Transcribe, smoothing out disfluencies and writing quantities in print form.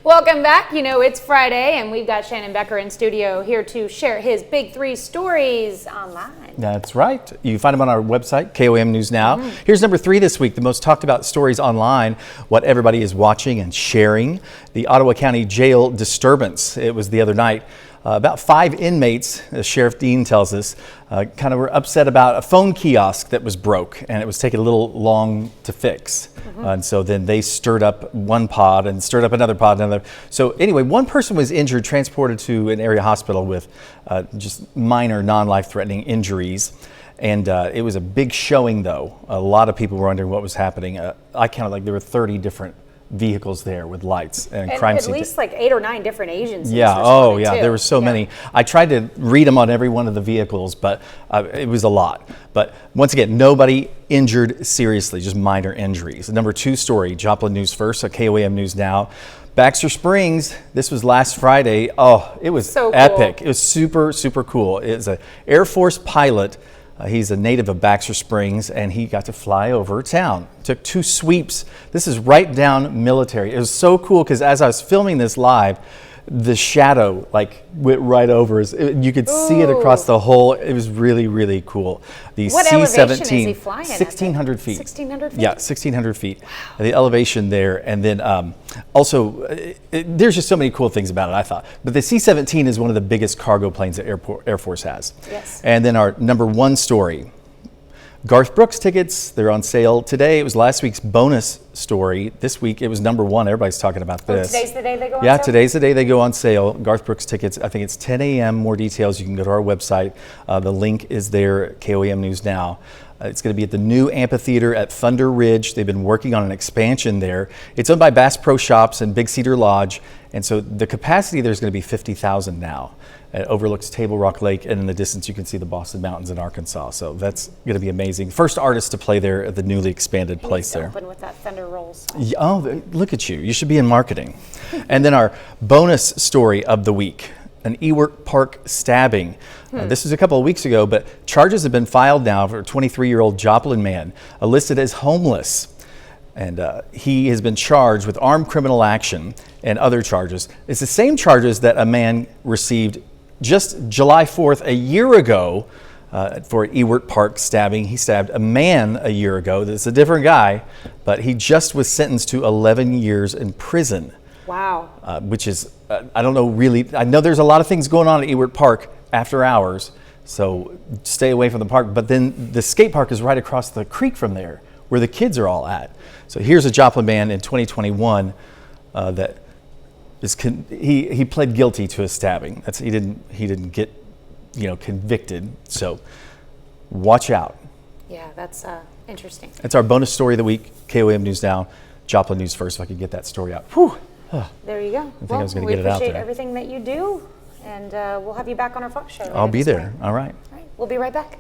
Welcome back. You know, it's Friday, and we've got Shannon Becker in studio here to share his big three stories online. That's right. You can find them on our website, KOM News Now. Here's number 3 this week, the most talked about stories online, what everybody is watching and sharing. The Ottawa County Jail disturbance. It was the other night. About 5 inmates, as Sheriff Dean tells us, kind of were upset about a phone kiosk that was broke, and it was taking a little long to fix. And so then they stirred up one pod and stirred up another pod, another. So anyway, one person was injured, transported to an area hospital with just minor non-life-threatening injuries. And it was a big showing, though. A lot of people were wondering what was happening. I counted like there were 30 different vehicles there with lights and crime scene. At least like 8 or 9 different agencies. Yeah, oh yeah, there were so many. I tried to read them on every one of the vehicles, but it was a lot. But once again, nobody injured seriously, just minor injuries. Number 2 story, Joplin News First, KOM News Now. Baxter Springs, this was last Friday. Oh, it was so epic. Cool. It was super, super cool. It's an Air Force pilot. He's a native of Baxter Springs, and he got to fly over town. Took 2 sweeps. This is right down military. It was so cool because as I was filming this live, the shadow like went right over us. You could see it across the whole. It was really, really cool. The what C-17, elevation is he flying at? 1,600 feet. 1,600 feet? Yeah, 1,600 feet. Wow. The elevation there. And then also, there's just so many cool things about it, I thought. But the C-17 is one of the biggest cargo planes that Air Force has. Yes. And then our number 1 story. Garth Brooks tickets, they're on sale today. It was last week's bonus story. This week it was number 1. Everybody's talking about this. Today's the day they go on sale? Yeah, today's the day they go on sale. Garth Brooks tickets, I think it's 10 a.m. More details, you can go to our website. The link is there, KOM News Now. It's going to be at the new amphitheater at Thunder Ridge. They've been working on an expansion there. It's owned by Bass Pro Shops and Big Cedar Lodge. And so the capacity there is going to be 50,000 now. It overlooks Table Rock Lake, and in the distance you can see the Boston Mountains in Arkansas. So that's going to be amazing. First artist to play there at the newly expanded place there. Open with that Thunder Rolls. Oh, look at you. You should be in marketing. And then our bonus story of the week. An Ewart Park stabbing. This was a couple of weeks ago, but charges have been filed now for a 23-year-old Joplin man listed as homeless. And he has been charged with armed criminal action and other charges. It's the same charges that a man received just July 4th a year ago for an Ewart Park stabbing. He stabbed a man a year ago. It's a different guy, but he just was sentenced to 11 years in prison. Wow. Which is, I don't know really, I know there's a lot of things going on at Ewart Park after hours, so stay away from the park. But then the skate park is right across the creek from there, where the kids are all at. So here's a Joplin man in 2021 that is he pled guilty to a stabbing. He didn't get convicted. So watch out. Yeah, that's interesting. That's our bonus story of the week. KOM News Now, Joplin News First. If I could get that story out. Whew. There you go. I think I was going to get it out there. We appreciate everything that you do, and we'll have you back on our Fox show. I'll be there. All right. All right. We'll be right back.